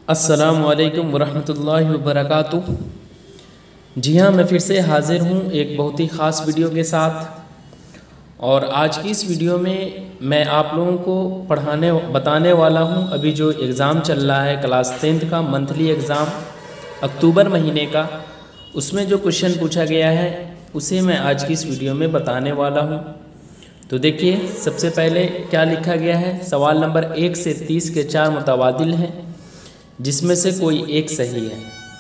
अस्सलामुअलैकुम वरहमतुल्लाहि वबरकातुह। जी हाँ, मैं फिर से हाज़िर हूँ एक बहुत ही ख़ास वीडियो के साथ। और आज की इस वीडियो में मैं आप लोगों को बताने वाला हूँ अभी जो एग्ज़ाम चल रहा है क्लास 10th का मंथली एग्ज़ाम अक्टूबर महीने का, उसमें जो क्वेश्चन पूछा गया है उसे मैं आज की इस वीडियो में बताने वाला हूँ। तो देखिए, सबसे पहले क्या लिखा गया है। सवाल नंबर 1 से 30 के 4 मुतबादिल हैं जिसमें से कोई एक सही है,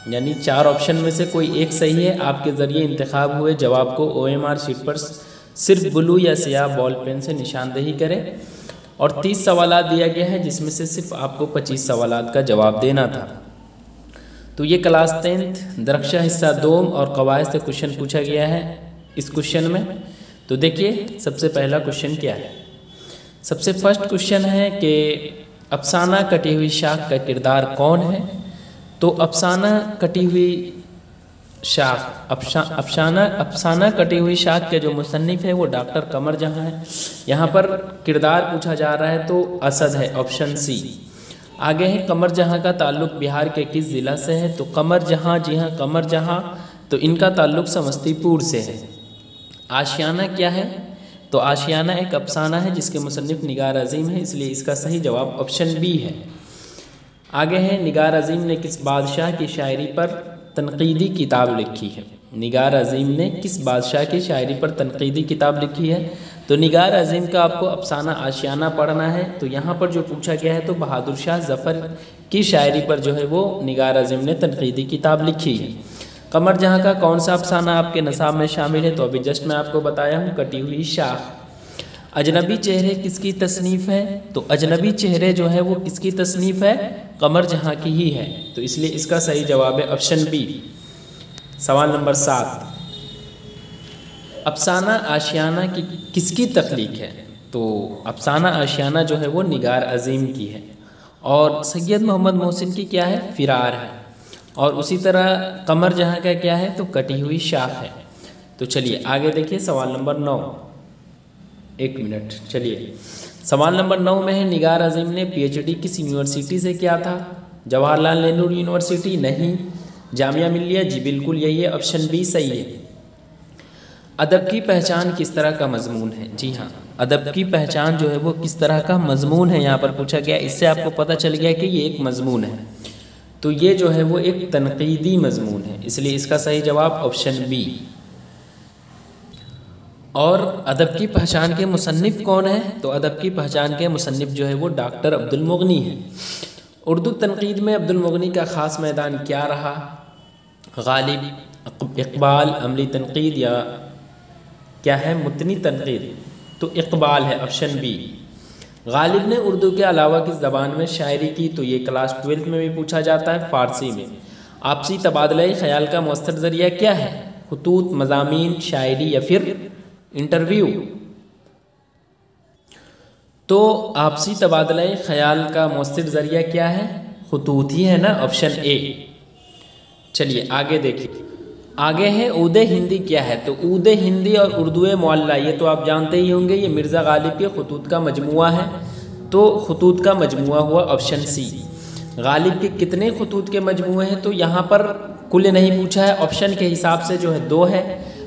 यानी 4 ऑप्शन में से कोई एक सही है। आपके ज़रिए इंतखाब हुए जवाब को OMR शीट पर सिर्फ ब्लू या स्याह बॉल पेन से निशानदेही करें। और 30 सवालात दिया गया है जिसमें से सिर्फ आपको 25 सवालात का जवाब देना था। तो ये क्लास 10th दरख्शा हिस्सा 2 और कवायद से क्वेश्चन पूछा गया है इस क्वेश्चन में। तो देखिए, सबसे पहला क्वेश्चन क्या है। सबसे फर्स्ट क्वेश्चन है कि अफसाना कटी हुई शाख का किरदार कौन है। तो अफसाना कटी हुई शाख अफसाना कटी हुई शाख के जो मुसन्निफ है वो डॉक्टर कमर जहाँ है। यहाँ पर किरदार पूछा जा रहा है तो असद है, ऑप्शन सी। आगे है कमर जहाँ का ताल्लुक़ बिहार के किस ज़िला से है। तो कमर जहाँ, जी हाँ कमर जहाँ, तो इनका ताल्लुक़ समस्तीपुर से है। आशियाना क्या है। तो आशियाना एक अफसाना है जिसके मुसन्निफ निगार अज़ीम है, इसलिए इसका सही जवाब ऑप्शन बी है। आगे है निगार अज़ीम ने किस बादशाह की शायरी पर तनक़ीदी किताब लिखी है। निगार अज़ीम ने किस बादशाह की शायरी पर तनक़ीदी किताब लिखी है। तो निगार अज़ीम का आपको अफसाना आशियाना पढ़ना है। तो यहाँ पर जो पूछा गया है तो बहादुर शाह ज़फ़र की शायरी पर जो है वो निगार अज़ीम ने तनक़ीदी किताब लिखी है। कमर जहाँ का कौन सा अफसाना आपके नसाब में शामिल है। तो अभी जस्ट मैं आपको बताया हूँ, कटी हुई शाख। अजनबी चेहरे किसकी तसनीफ़ है। तो अजनबी चेहरे जो है वो किसकी तसनीफ़ है, कमर जहाँ की ही है। तो इसलिए इसका सही जवाब है ऑप्शन बी। सवाल नंबर 7, अफसाना आशियाना की किसकी तख्लीक है। तो अफसाना आशियाना जो है वो निगार अज़ीम की है। और सैयद मोहम्मद मोहसिन की क्या है, फ़िरार है। और उसी तरह कमर जहाँ का क्या है, तो कटी हुई शाख है। तो चलिए आगे देखिए सवाल नंबर 9। एक मिनट, चलिए सवाल नंबर 9 में है निगार अज़ीम ने PhD किस यूनिवर्सिटी से किया था। जवाहरलाल नेहरू यूनिवर्सिटी, नहीं। जामिया मिल्लिया, जी बिल्कुल यही है, ऑप्शन बी सही है। अदब की पहचान किस तरह का मजमून है। जी हाँ, अदब की पहचान जो है वो किस तरह का मजमून है यहाँ पर पूछा गया। इससे आपको पता चल गया कि ये एक मजमून है। तो ये जो है वो एक तनक़ीदी मजमून है, इसलिए इसका सही जवाब ऑप्शन बी। और अदब की पहचान के मुसन्निफ़ कौन है। तो अदब की पहचान के मुसन्निफ़ जो है वो डॉक्टर अब्दुल मुग़नी है। उर्दू तनक़ीद में अब्दुल मुग़नी का ख़ास मैदान क्या रहा। गालिब, इक़बाल, अमली तनक़ीद या क्या है, मुतनी तनक़ीद। तो इक़बाल है, ऑप्शन बी। गालिब ने उर्दू के अलावा किस ज़बान में शायरी की। तो ये क्लास 12th में भी पूछा जाता है, फ़ारसी में। आपसी तबादला ख़याल का मौसर ज़रिया क्या है। खुतूत, मज़ामीन, शायरी या फिर इंटरव्यू। तो आपसी तबादला ख़याल का मौसर ज़रिया क्या है, खुतूत ही है ना, ऑप्शन ए। चलिए आगे देखिए, आगे है ऊदे हिंदी क्या है। तो ऊदे हिंदी और उर्दू मुअल्ला, ये तो आप जानते ही होंगे, ये मिर्ज़ा गालिब के खुतूत का मजमुआ है। तो खुतूत का मजमुआ हुआ ऑप्शन सी। गालिब के कितने खुतूत के मजमुए हैं। तो यहाँ पर कुल नहीं पूछा है, ऑप्शन के हिसाब से जो है 2 है।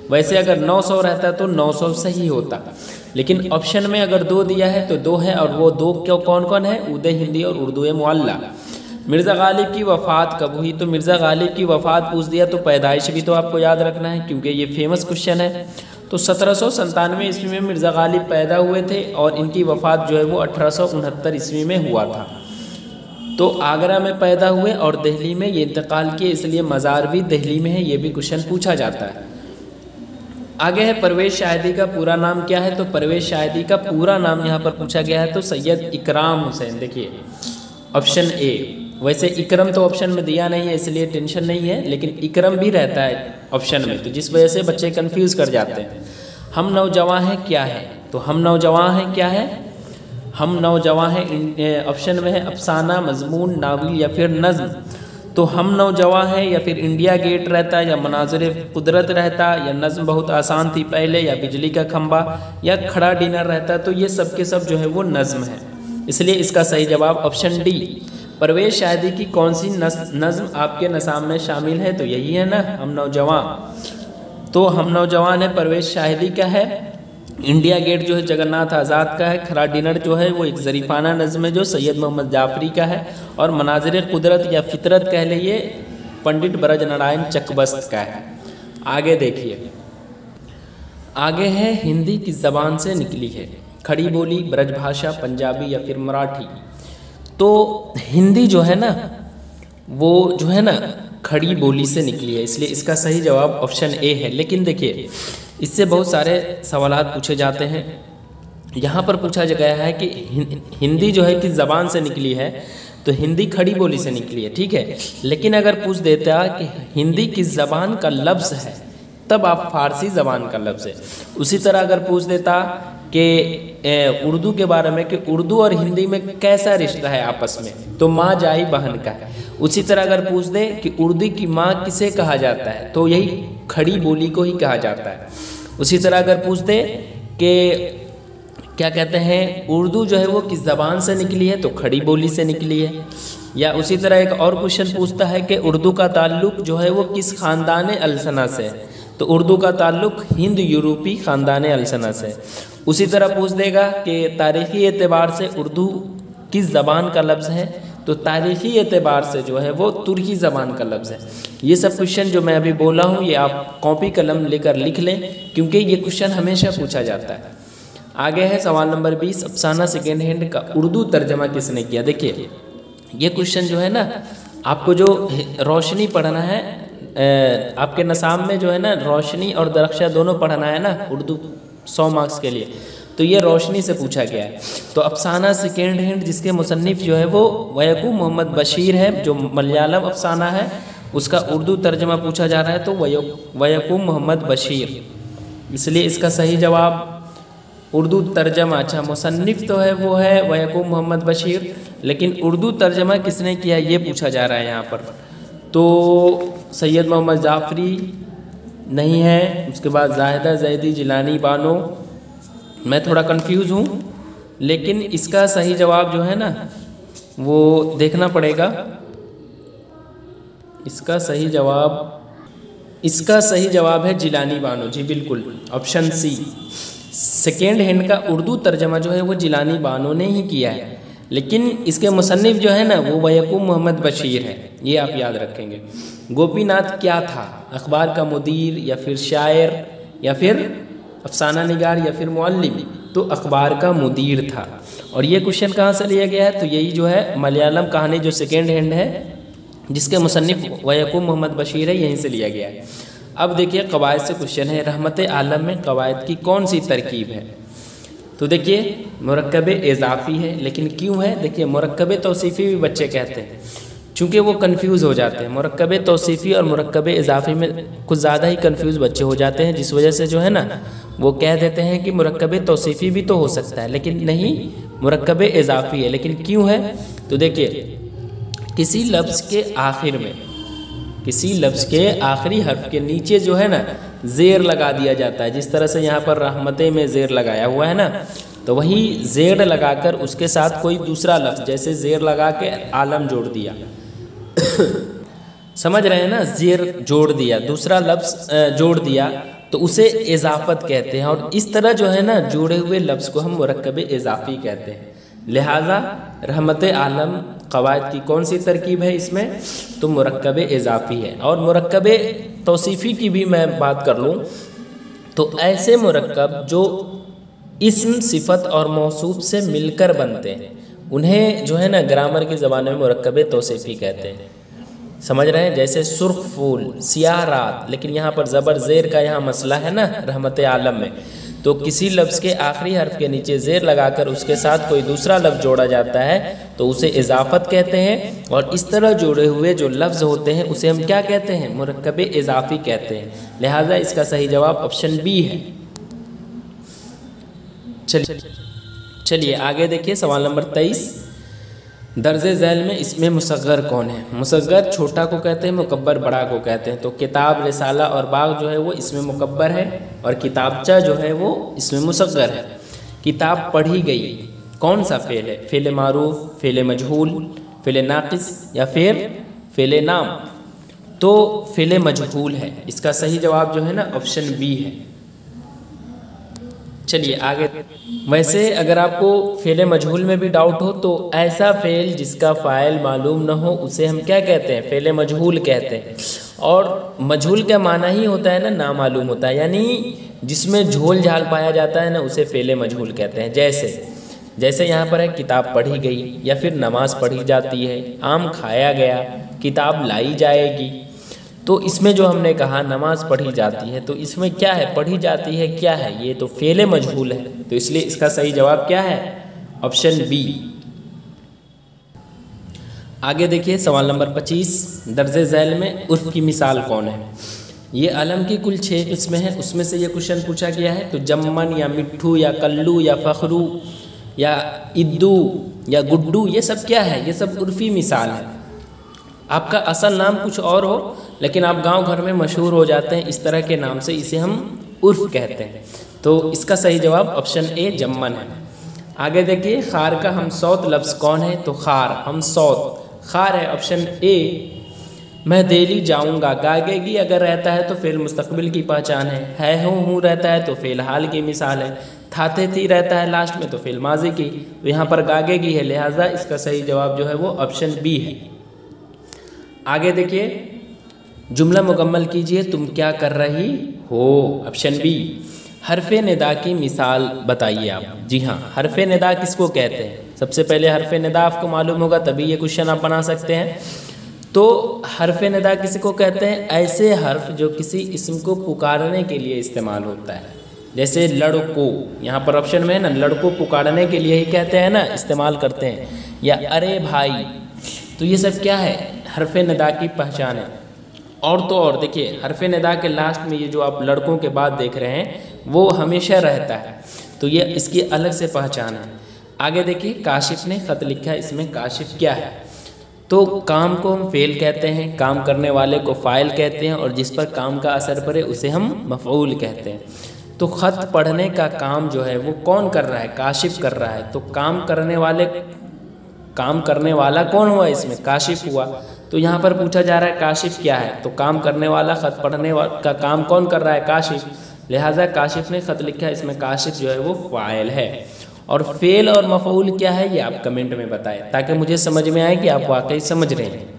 वैसे अगर 900 रहता तो 900 सही होता, लेकिन ऑप्शन में अगर 2 दिया है तो 2 है। और वो 2 क्यों, कौन कौन है, ऊदे हिंदी और उर्दू मुअल्ला। मिर्ज़ा गालिब की वफ़ात कब हुई। तो मिर्ज़ा गालिब की वफ़ात पूछ दिया तो पैदाइश भी तो आपको याद रखना है क्योंकि ये फेमस क्वेश्चन है। तो 1797 ईस्वी में मिर्ज़ा गालिब पैदा हुए थे और इनकी वफ़ात जो है वो 1869 ईस्वी में हुआ था। तो आगरा में पैदा हुए और दिल्ली में ये इंतकाल किए, इसलिए मज़ार भी दिल्ली में है। ये भी क्वेश्चन पूछा जाता है। आगे है परवेज़ शाहिदी का पूरा नाम क्या है। तो परवेज़ शाहिदी का पूरा नाम यहाँ पर पूछा गया है तो सैयद इकराम हुसैन, देखिए ऑप्शन ए। वैसे इकरम तो ऑप्शन में दिया नहीं है इसलिए टेंशन नहीं है, लेकिन इकरम भी रहता है ऑप्शन में, तो जिस वजह से बच्चे कंफ्यूज कर जाते हैं। हम नौजवान हैं क्या है। तो हम नौजवान हैं क्या है, हम नौजवान हैं ऑप्शन में है अफसाना, मजमून, नावल या फिर नज़्म। तो हम नौजवान हैं या फिर इंडिया गेट रहता है या मनाज़िर कुदरत रहता या नज़्म बहुत आसान थी पहले या बिजली का खंभा या खड़ा डिनर रहता। तो ये सब के सब जो है वो नज़्म है, इसलिए इसका सही जवाब ऑप्शन डी। परवेज शाहिदी की कौन सी नज़्म आपके निसाब में शामिल है? तो यही है ना, हम नौजवान। तो हम नौजवान है परवेज शाहिदी का है। इंडिया गेट जो है जगन्नाथ आज़ाद का है। खरा डिनर जो है वो एक ज़रीफ़ाना नज़्म है जो सैयद मोहम्मद जाफ़री का है। और मनाज़िर कुदरत या फितरत कह लीजिए पंडित ब्रजनारायण चकबस्त का है। आगे देखिए, आगे है हिंदी किस ज़बान से निकली है? खड़ी बोली, ब्रजभाषा, पंजाबी या फिर मराठी? तो हिंदी जो है ना वो जो है ना खड़ी बोली से निकली है, इसलिए इसका सही जवाब ऑप्शन ए है। लेकिन देखिए इससे बहुत सारे सवालात पूछे जाते हैं। यहाँ पर पूछा गया है कि हिंदी जो है किस ज़बान से निकली है? तो हिंदी खड़ी बोली से निकली है, ठीक है। लेकिन अगर पूछ देता कि हिंदी किस ज़बान का लफ्ज़ है, तब आप फारसी ज़बान का लफ्ज़ है। उसी तरह अगर पूछ देता कि उर्दू के बारे में कि उर्दू और हिंदी में कैसा रिश्ता है आपस में, तो माँ जाई बहन का है। उसी तरह अगर पूछ दे कि उर्दू की माँ किसे कहा जाता है, तो यही खड़ी बोली को ही कहा जाता है। उसी तरह अगर पूछ दे कि क्या कहते हैं उर्दू जो है वो किस ज़बान से निकली है, तो खड़ी बोली से निकली है। या उसी तरह एक और क्वेश्चन पूछता है कि उर्दू का ताल्लुक़ जो है वो किस ख़ानदान अल्सना से है, तो उर्दू का ताल्लुक़ हिंद यूरोपी ख़ानदान अल्सना से। उसी तरह पूछ देगा कि तारीख़ी एतबार से उर्दू किस ज़बान का लफ्ज़ है, तो तारीख़ी एतबार से जो है वो तुर्की ज़बान का लफ्ज़ है। ये सब क्वेश्चन जो मैं अभी बोला हूँ ये आप कॉपी कलम लेकर लिख लें, क्योंकि ये क्वेश्चन हमेशा पूछा जाता है। आगे है सवाल नंबर 20, अफसाना सेकेंड हैंड का उर्दू तर्जमा किसने किया? देखिए ये क्वेश्चन जो है ना आपको जो रोशनी पढ़ना है, आपके निसाब में जो है ना रोशनी और दरख्शा दोनों पढ़ना है ना उर्दू 100 मार्क्स के लिए, तो ये रोशनी से पूछा गया है। तो अफसाना सेकेंड हैंड जिसके मुसन्निफ जो है वो वयकूम मोहम्मद बशीर है, जो मलयालम अफसाना है उसका उर्दू तर्जमा पूछा जा रहा है, तो वयकूम मोहम्मद बशीर। इसलिए इसका सही जवाब उर्दू तर्जमा, अच्छा मुसन्निफ तो है वो है वयकूम मोहम्मद बशीर, लेकिन उर्दू तर्जमा किसने किया ये पूछा जा रहा है यहाँ पर। तो सैयद मोहम्मद जाफ़री नहीं है, उसके बाद ज़ाहिदा ज़ैदी जिलानी बानो, मैं थोड़ा कंफ्यूज हूँ, लेकिन इसका सही जवाब जो है ना वो देखना पड़ेगा। इसका सही जवाब है जिलानी बानो, जी बिल्कुल, ऑप्शन सी। सेकेंड हैंड का उर्दू तर्जमा जो है वो जिलानी बानो ने ही किया है, लेकिन इसके मुसन्निफ जो है ना वो वयकूम मोहम्मद बशीर है, ये आप याद रखेंगे। गोपीनाथ क्या था? अखबार का मुदीर या फिर शायर या फिर अफसाना निगार या फिर मुअल्लिम? तो अखबार का मुदीर था। और ये क्वेश्चन कहाँ से लिया गया है? तो यही जो है मलयालम कहानी जो सेकेंड हैंड है जिसके मुसन्निफ वयकूम मोहम्मद बशीर है, यहीं से लिया गया है। अब देखिए कवायद से क्वेश्चन है, रहमत आलम में कवायद की कौन सी तरकीब है? तो देखिए मुरक्कब इज़ाफ़ी है, लेकिन क्यों है? देखिए मुरक्कब तौसीफ़ी भी बच्चे कहते हैं, चूँकि वो कन्फ्यूज़ हो जाते हैं। मुरक्कब तौसीफ़ी और मुरक्कब इज़ाफ़ी में कुछ ज़्यादा ही कन्फ्यूज़ बच्चे हो जाते हैं, जिस वजह से जो है ना वो कह देते हैं कि मुरक्कब तौसीफ़ी भी तो हो सकता है, लेकिन नहीं मुरक्कब इज़ाफ़ी है। लेकिन क्यों है? तो देखिए किसी लफ्ज़ के आखिर में, किसी लफ्ज़ के आखिरी हर्फ के नीचे जो है ना ज़ेर लगा दिया जाता है, जिस तरह से यहाँ पर रहमते में ज़ेर लगाया हुआ है ना, तो वही ज़ेर लगाकर उसके साथ कोई दूसरा लफ्ज़ जैसे ज़ेर लगा के आलम जोड़ दिया समझ रहे हैं ना, ज़ेर जोड़ दिया, दूसरा लफ्ज़ जोड़ दिया, तो उसे इज़ाफ़त कहते हैं। और इस तरह जो है ना जोड़े हुए लफ्ज़ को हम मुरक्कब इज़ाफ़ी कहते हैं। लिहाजा रहमत आलम कवायद की कौन सी तरकीब है इसमें? तो मुरक्कब इज़ाफ़ी है। और मुरक्कब तौसीफ़ी की भी मैं बात कर लूँ तो ऐसे मुरक्कब जो इस्म, सिफ़त और मौसूफ़ से मिलकर बनते हैं उन्हें जो है ना ग्रामर की ज़बान में मुरक्कब तौसीफ़ी कहते हैं। समझ रहे हैं? जैसे सुर्ख फूल, सियाह रात, लेकिन यहाँ पर ज़बर ज़ेर का यहाँ मसला है ना रहमत आलम में, तो किसी लफ्ज़ के आखिरी हर्फ के नीचे ज़ेर लगाकर उसके साथ कोई दूसरा लफ्ज़ जोड़ा जाता है तो उसे इज़ाफ़त कहते हैं। और इस तरह जोड़े हुए जो लफ्ज़ होते हैं उसे हम क्या कहते हैं? मुरक्कब इज़ाफ़ी कहते हैं। लिहाजा इसका सही जवाब ऑप्शन बी है। चलिए आगे देखिए सवाल नंबर 23, दर्जे झैल में इसमें मुसग्गर कौन है? मुसग्गर छोटा को कहते हैं, मुकब्बर बड़ा को कहते हैं। तो किताब, रिसाला और बाग जो है वो इसमें मुकब्बर है और किताबचा जो है वो इसमें मुसग्गर है। किताब पढ़ी गई, कौन सा फ़ेल है, फ़ेल मारूफ, फ़ेल मजहूल, फ़ेल नाक़िस या फिर फ़ेल नाम? तो फ़ेल मजहूल है। इसका सही जवाब जो है ना ऑप्शन बी है। चलिए आगे। वैसे अगर आपको फ़ेल मजहूल में भी डाउट हो तो ऐसा फ़ेल जिसका फ़ाइल मालूम न हो उसे हम क्या कहते हैं, फ़ेल मजहूल कहते हैं। और मजहूल का माना ही होता है ना नामालूम होता है, यानी जिसमें झोल झाल पाया जाता है ना उसे फ़ेल मजहूल कहते हैं। जैसे यहाँ पर है किताब पढ़ी गई या फिर नमाज पढ़ी जाती है, आम खाया गया, किताब लाई जाएगी। तो इसमें जो हमने कहा नमाज पढ़ी जाती है, तो इसमें क्या है, पढ़ी जाती है क्या है, ये तो फ़ेल मजहूल है। तो इसलिए इसका सही जवाब क्या है, ऑप्शन बी। आगे देखिए सवाल नंबर 25, दर्जे झैल में उर्फ की मिसाल कौन है। ये अलम की कुल 6 किस्में हैं, उसमें से ये क्वेश्चन पूछा गया है। तो जम्मन या मिट्ठू या कल्लू या फ़खरू या इद्दू या गुड्डू, ये सब क्या है, ये सब उर्फ़ी मिसाल है। आपका असल नाम कुछ और हो लेकिन आप गांव घर में मशहूर हो जाते हैं इस तरह के नाम से, इसे हम उर्फ़ कहते हैं। तो इसका सही जवाब ऑप्शन ए जम्मन है। आगे देखिए खार का हमसौत लफ्ज़ कौन है। तो खार हमसौत खार है, ऑप्शन ए। मैं दिल्ली जाऊंगा, गागेगी अगर रहता है तो फ़ेल मुस्तकबिल की पहचान है हूँ रहता है तो फ़ेल हाल की मिसाल है, थाते थी रहता है लास्ट में तो फ़ेल माजी की। तो यहाँ पर गागेगी है, लिहाजा इसका सही जवाब जो है वो ऑप्शन बी है। आगे देखिए जुमला मुकम्मल कीजिए, तुम क्या कर रही हो, ऑप्शन बी। हरफ़े निदा की मिसाल बताइए आप। जी हाँ, हरफ़े निदा किसको कहते हैं, सबसे पहले हरफ़े निदा आपको मालूम होगा तभी ये क्वेश्चन आप बना सकते हैं। तो हरफ़े निदा किसको कहते हैं, ऐसे हर्फ जो किसी इस्म को पुकारने के लिए इस्तेमाल होता है। जैसे लड़को, यहाँ पर ऑप्शन में है ना, लड़को पुकारने के लिए ही कहते हैं ना, इस्तेमाल करते हैं। या अरे भाई, तो ये सब क्या है, हरफ़े निदा की पहचान है। और तो और देखिए हरफ़े निदा के लास्ट में ये जो आप लड़कों के बाद देख रहे हैं वो हमेशा रहता है, तो ये इसकी अलग से पहचान है। आगे देखिए काशिफ़ ने ख़त लिखा, इसमें काशिफ़ क्या है। तो काम को हम फ़ेल कहते हैं, काम करने वाले को फ़ाइल कहते हैं, और जिस पर काम का असर पड़े उसे हम मफ़ऊल कहते हैं। तो ख़त पढ़ने का काम जो है वो कौन कर रहा है, काशिफ़ कर रहा है। तो काम करने वाला कौन हुआ, इसमें काशिफ़ हुआ। तो यहाँ पर पूछा जा रहा है काशिफ़ क्या है, तो काम करने वाला, ख़त पढ़ने का काम कौन कर रहा है, काशिफ़। लिहाजा काशिफ़ ने ख़त लिखा, इसमें काशिफ़ जो है वो फ़ाइल है। और फ़ेल और मफ़ऊल क्या है ये आप कमेंट में बताएं, ताकि मुझे समझ में आए कि आप वाकई समझ रहे हैं।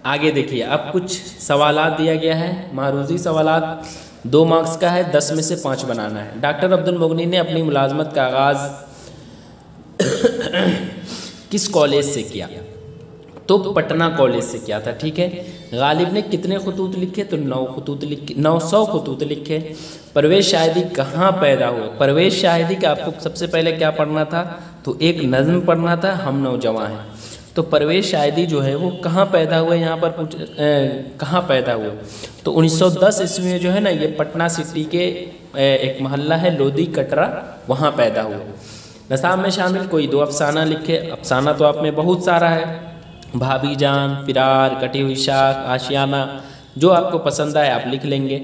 आगे देखिए अब कुछ सवालात दिया गया है, मारूज़ी सवालात, 2 मार्क्स का है, 10 में से 5 बनाना है। डॉक्टर अब्दुल मुगनी ने अपनी मुलाजमत का आगाज़ किस कॉलेज से किया, तो पटना कॉलेज से किया था, ठीक है। गालिब ने कितने खतूत लिखे, तो 900 खतूत लिखे। परवेज़ शाहिदी कहाँ पैदा हुए, परवेज़ शाहिदी का आपको सबसे पहले क्या पढ़ना था, तो एक नज़्म पढ़ना था, हम नौजवान हैं। तो परवेज़ शाहिदी जो है वो कहाँ पैदा हुए, यहाँ पर कहाँ पैदा हुए, तो 1910 ईस्वी में जो है ना, ये पटना सिटी के एक मोहल्ला है लोधी कटरा, वहाँ पैदा हुए। नसाब में शामिल कोई 2 अफसाना लिखे। अफसाना तो आप में बहुत सारा है, भाभी जान, फिरार, कटी हुई शाख, आशियाना, जो आपको पसंद आए आप लिख लेंगे।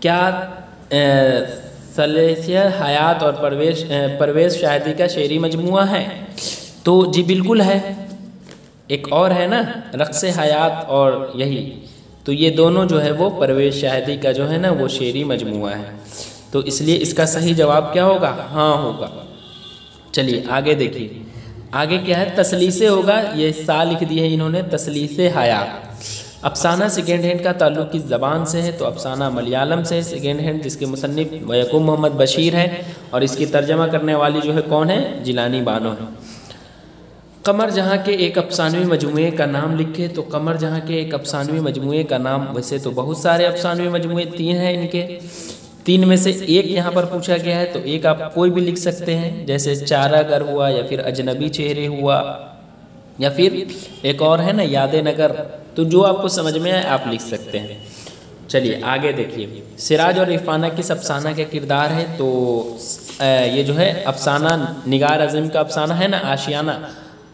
क्या सलेसिया हयात और परवेज़ शाहिदी का शेरी मजमुआ है, तो जी बिल्कुल है। एक और है ना रक़्स हयात और यही, तो ये दोनों जो है वो परवेज़ शाहिदी का जो है ना वो शेरी मजमुआ है। तो इसलिए इसका सही जवाब क्या होगा, हाँ होगा। चलिए आगे देखिए, आगे क्या है, तसलीसे होगा, ये सा लिख दी है इन्होंने, तसलीसे हयात। अफसाना सेकेंड हैंड का ताल्लुक़ किस ज़बान से है, तो अफसाना मलयालम से है सेकेंड हैंड, जिसके मुसन्निफ़ यकूब मोहम्मद बशीर है, और इसकी तर्जमा करने वाली जो है कौन है, जिलानी बानो है। कमर जहाँ के एक अफसानवी मजमूए का नाम लिखे, तो कमर जहाँ के एक अफसानवी मजमूए का नाम, वैसे तो बहुत सारे अफसानवी मजमूए 3 हैं इनके, 3 में से एक यहाँ पर पूछा गया है, तो एक आप कोई भी लिख सकते हैं, जैसे चारागर हुआ, या फिर अजनबी चेहरे हुआ, या फिर एक और है ना याद नगर, तो जो आपको समझ में आए आप लिख सकते हैं। चलिए आगे देखिए, सिराज और रिफाना किस अफसाना का किरदार है, तो ये जो है अफसाना निगार अज़म का अफसाना है ना आशियाना,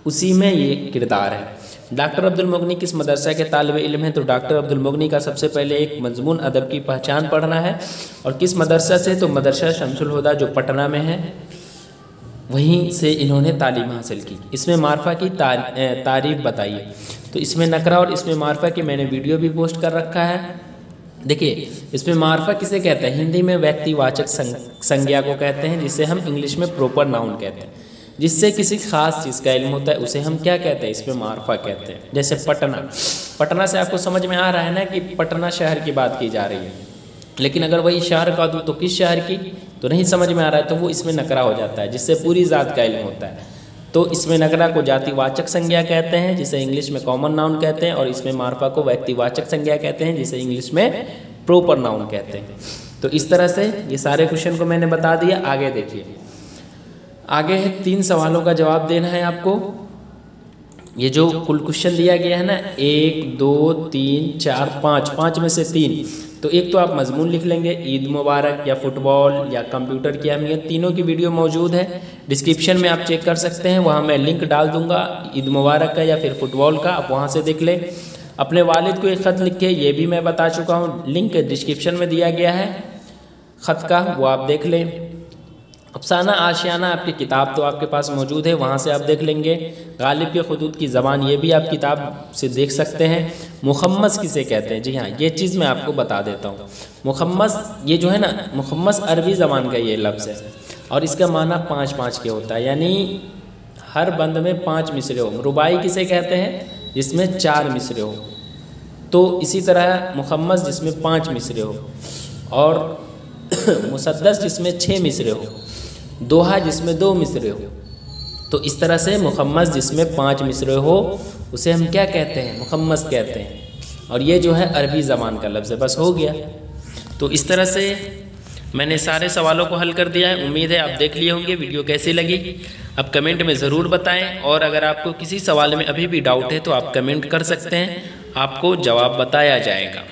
उसी में ये किरदार है। डॉक्टर अब्दुल मुगनी किस मदरसा के तालिब इल्म हैं, तो डॉक्टर अब्दुल मुगनी का सबसे पहले एक मजमून अदब की पहचान पढ़ना है, और किस मदरसा से, तो मदरसा शमसुल हुदा जो पटना में है। वहीं से इन्होंने तालीम हासिल की। इसमें मारफा की तारीफ बताइए। तो इसमें नकरा और इसमें मारफा की मैंने वीडियो भी पोस्ट कर रखा है। देखिए, इसमें मारफा किसे कहते हैं? हिंदी में व्यक्तिवाचक संज्ञा को कहते हैं, जिसे हम इंग्लिश में प्रॉपर नाउन कहते हैं। जिससे किसी खास चीज़ का इल्म होता है उसे हम क्या कहते हैं? इसमें मारफा कहते हैं। जैसे पटना, पटना से आपको समझ में आ रहा है ना कि पटना शहर की बात की जा रही है, लेकिन अगर वही शहर का दूँ तो किस शहर की, तो नहीं समझ में आ रहा है, तो वो इसमें नकरा हो जाता है, जिससे पूरी ज़ात का इल्म होता है। तो इसमें नकरा को जातिवाचक संज्ञा कहते हैं, जिसे इंग्लिश में कॉमन नाउन कहते हैं, और इसमें मारफा को व्यक्तिवाचक संज्ञा कहते हैं, जिसे इंग्लिश में प्रॉपर नाउन कहते हैं। तो इस तरह से ये सारे क्वेश्चन को मैंने बता दिया। आगे देखिए, आगे है 3 सवालों का जवाब देना है आपको। ये जो कुल क्वेश्चन दिया गया है ना, 1 2 3 4 5 में से 3, तो एक तो आप मजमून लिख लेंगे, ईद मुबारक या फुटबॉल या कंप्यूटर की अहमियत, तीनों की वीडियो मौजूद है डिस्क्रिप्शन में, आप चेक कर सकते हैं। वहाँ मैं लिंक डाल दूंगा ईद मुबारक का या फिर फुटबॉल का, आप वहाँ से देख लें। अपने वालिद को एक ख़त लिखे, ये भी मैं बता चुका हूँ, लिंक डिस्क्रिप्शन में दिया गया है ख़त का, वो आप देख लें। अफसाना आशियाना आपकी किताब तो आपके पास मौजूद है, वहाँ से आप देख लेंगे। गालिब के खुदूद की ज़बान, ये भी आप किताब से देख सकते हैं। मुखम्मस किसे कहते हैं? जी हाँ, ये चीज़ मैं आपको बता देता हूँ। मुखम्मस, ये जो है ना, मुखम्मस अरबी ज़बान का ये लफ्ज़ है, और इसका माना 5-5 के होता है, यानी हर बंद में 5 मिसरे हो। रुबाई किसे कहते हैं? जिसमें 4 मिसरे हो। तो इसी तरह मुखम्मस जिसमें 5 मिसरे हो, और मुसद्दस जिसमें 6 मिसरे हो, दोहा जिसमें 2 मिसरे हो। तो इस तरह से मुखम्मस जिसमें 5 मिसरे हो उसे हम क्या कहते हैं? मुखम्मस कहते हैं। और ये जो है अरबी ज़बान का लफ्ज़ है, बस हो गया। तो इस तरह से मैंने सारे सवालों को हल कर दिया है। उम्मीद है आप देख लिए होंगे। वीडियो कैसी लगी आप कमेंट में ज़रूर बताएं, और अगर आपको किसी सवाल में अभी भी डाउट है तो आप कमेंट कर सकते हैं, आपको जवाब बताया जाएगा।